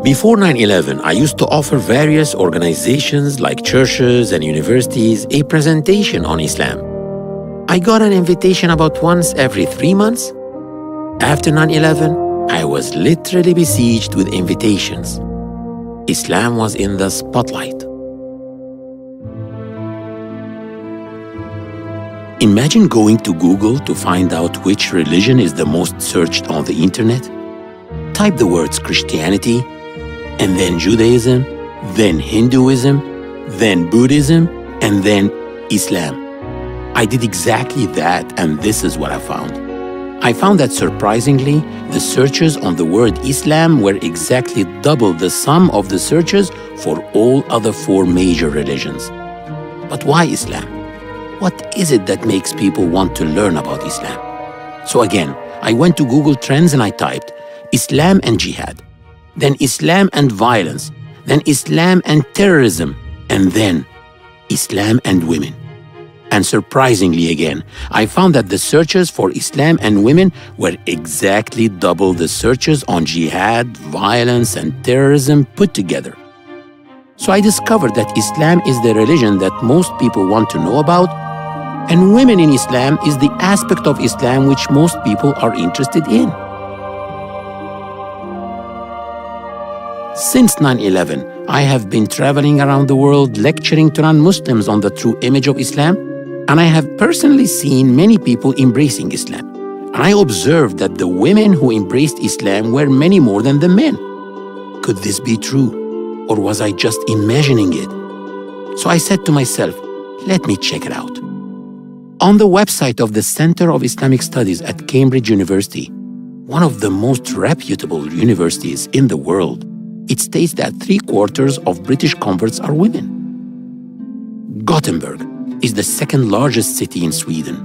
Before 9/11, I used to offer various organizations like churches and universities a presentation on Islam. I got an invitation about once every 3 months. After 9/11, I was literally besieged with invitations. Islam was in the spotlight. Imagine going to Google to find out which religion is the most searched on the internet. Type the words Christianity, and then Judaism, then Hinduism, then Buddhism, and then Islam. I did exactly that, and this is what I found. I found that surprisingly, the searches on the word Islam were exactly double the sum of the searches for all other 4 major religions. But why Islam? What is it that makes people want to learn about Islam? So again, I went to Google Trends and I typed Islam and Jihad, then Islam and violence, then Islam and terrorism, and then Islam and women. And surprisingly again, I found that the searches for Islam and women were exactly double the searches on jihad, violence, and terrorism put together. So I discovered that Islam is the religion that most people want to know about, and women in Islam is the aspect of Islam which most people are interested in. Since 9/11, I have been traveling around the world lecturing to non-Muslims on the true image of Islam, and I have personally seen many people embracing Islam. And I observed that the women who embraced Islam were many more than the men. Could this be true? Or was I just imagining it? So I said to myself, let me check it out. On the website of the Center of Islamic Studies at Cambridge University, one of the most reputable universities in the world, it states that 3/4 of British converts are women. Gothenburg is the second largest city in Sweden.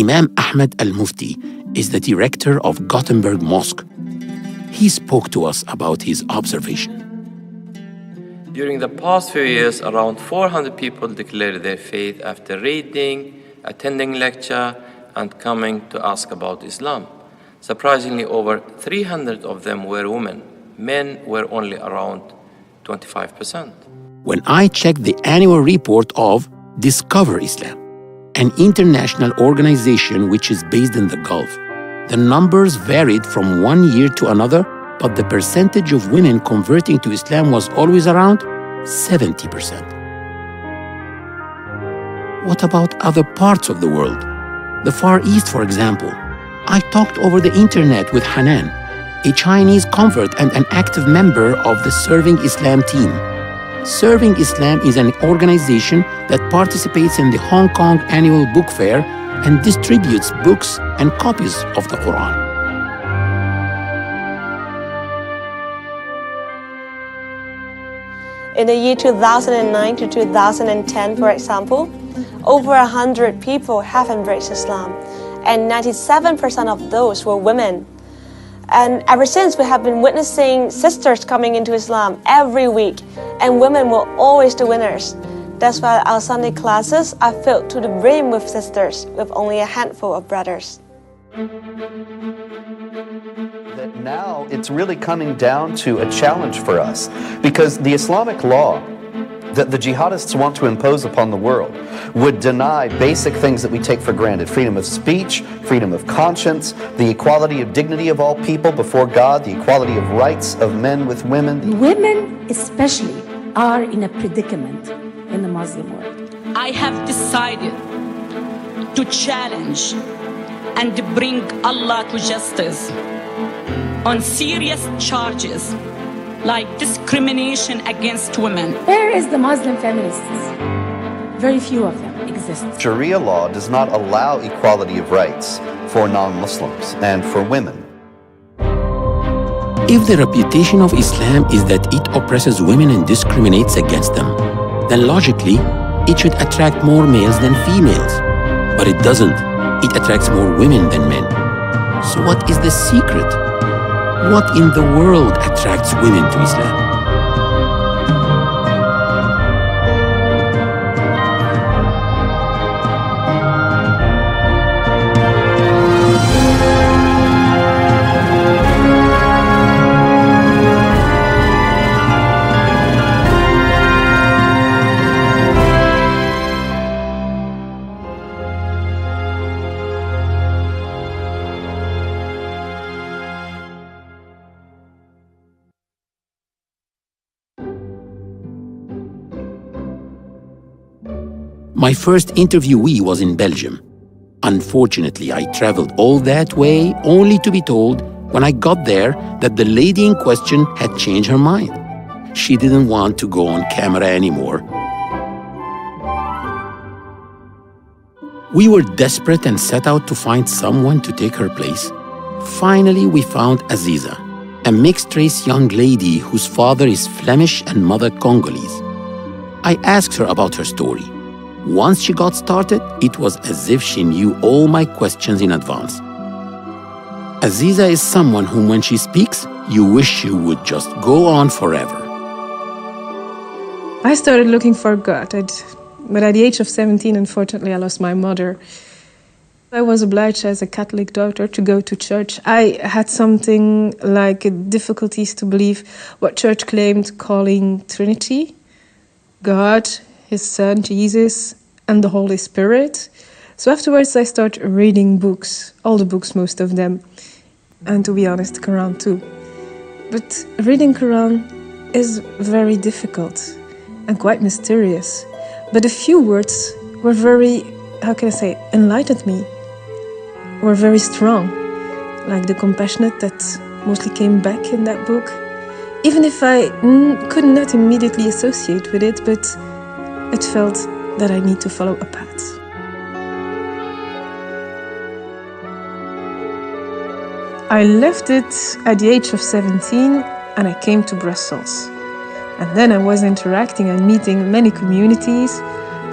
Imam Ahmed al-Mufti is the director of Gothenburg Mosque. He spoke to us about his observation. During the past few years, around 400 people declared their faith after reading, attending lecture, and coming to ask about Islam. Surprisingly, over 300 of them were women. Men were only around 25%. When I checked the annual report of Discover Islam, an international organization which is based in the Gulf, the numbers varied from one year to another, but the percentage of women converting to Islam was always around 70%. What about other parts of the world? The Far East, for example. I talked over the internet with Hanan, a Chinese convert and an active member of the Serving Islam team. Serving Islam is an organization that participates in the Hong Kong Annual Book Fair and distributes books and copies of the Quran. In the year 2009 to 2010, for example, over 100 people have embraced Islam, and 97% of those were women. And ever since, we have been witnessing sisters coming into Islam every week, and women were always the winners. That's why our Sunday classes are filled to the brim with sisters, with only a handful of brothers. That now it's really coming down to a challenge for us, because the Islamic law that the jihadists want to impose upon the world would deny basic things that we take for granted: freedom of speech, freedom of conscience, the equality of dignity of all people before God, the equality of rights of men with women. Women especially are in a predicament in the Muslim world. I have decided to challenge and bring Allah to justice on serious charges like discrimination against women. Where is the Muslim feminists? Very few of them exist. Sharia law does not allow equality of rights for non-Muslims and for women. If the reputation of Islam is that it oppresses women and discriminates against them, then logically, it should attract more males than females. But it doesn't. It attracts more women than men. So what is the secret? What in the world attracts women to Islam? My first interviewee was in Belgium. Unfortunately, I traveled all that way only to be told when I got there that the lady in question had changed her mind. She didn't want to go on camera anymore. We were desperate and set out to find someone to take her place. Finally, we found Aziza, a mixed-race young lady whose father is Flemish and mother Congolese. I asked her about her story. Once she got started, it was as if she knew all my questions in advance. Aziza is someone whom, when she speaks, you wish she would just go on forever. I started looking for God, but at the age of 17, unfortunately, I lost my mother. I was obliged as a Catholic daughter to go to church. I had something like difficulties to believe what church claimed, calling Trinity, God, His Son, Jesus, and the Holy Spirit. So afterwards I started reading books, all the books, most of them, and to be honest, the Quran too. But reading Quran is very difficult and quite mysterious. But a few words were very, enlightened me, were very strong, like the compassionate that mostly came back in that book. Even if I could not immediately associate with it, but it felt that I need to follow a path. I left it at the age of 17 and I came to Brussels. And then I was interacting and meeting many communities,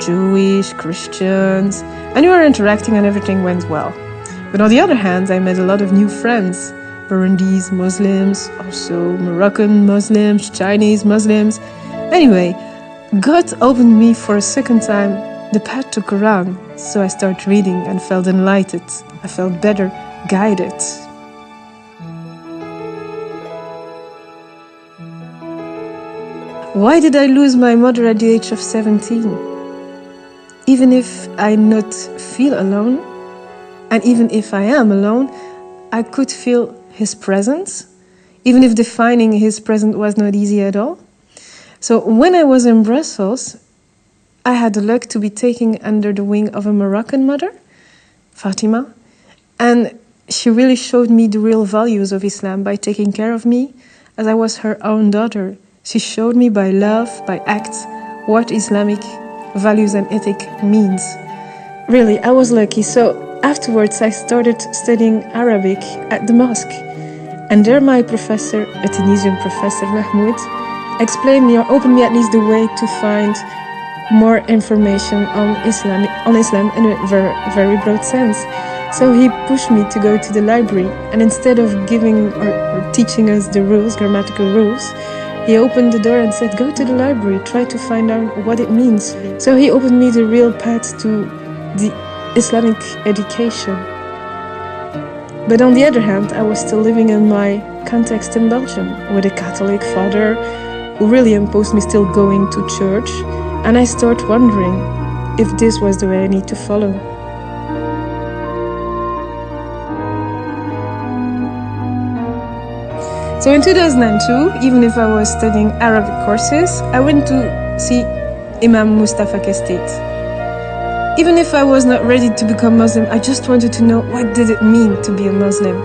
Jewish, Christians, and we were interacting and everything went well. But on the other hand, I met a lot of new friends, Burundi's Muslims, also Moroccan Muslims, Chinese Muslims. Anyway, God opened me for a second time the path to Quran, so I started reading and felt enlightened. I felt better guided. Why did I lose my mother at the age of 17? Even if I not feel alone, and even if I am alone, I could feel His presence, even if defining His presence was not easy at all. So when I was in Brussels, I had the luck to be taken under the wing of a Moroccan mother, Fatima, and she really showed me the real values of Islam by taking care of me as I was her own daughter. She showed me by love, by acts, what Islamic values and ethic means. Really, I was lucky. So afterwards, I started studying Arabic at the mosque. And there my professor, a Tunisian professor, Mahmoud, explained me or opened me at least the way to find more information on Islam in a very, very broad sense. So he pushed me to go to the library, and instead of giving or teaching us the rules, grammatical rules, he opened the door and said, go to the library, try to find out what it means. So he opened me the real path to the Islamic education. But on the other hand, I was still living in my context in Belgium with a Catholic father who really imposed me still going to church, and I started wondering if this was the way I need to follow. So in 2002, even if I was studying Arabic courses, I went to see Imam Mustafa Kestate. Even if I was not ready to become Muslim, I just wanted to know what did it mean to be a Muslim.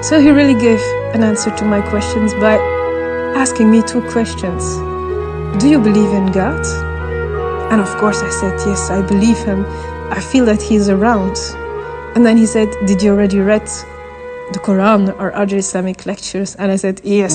So he really gave an answer to my questions by asking me two questions. Do you believe in God? And of course I said, yes, I believe Him. I feel that He is around. And then he said, did you already read the Quran or other Islamic lectures? And I said, yes.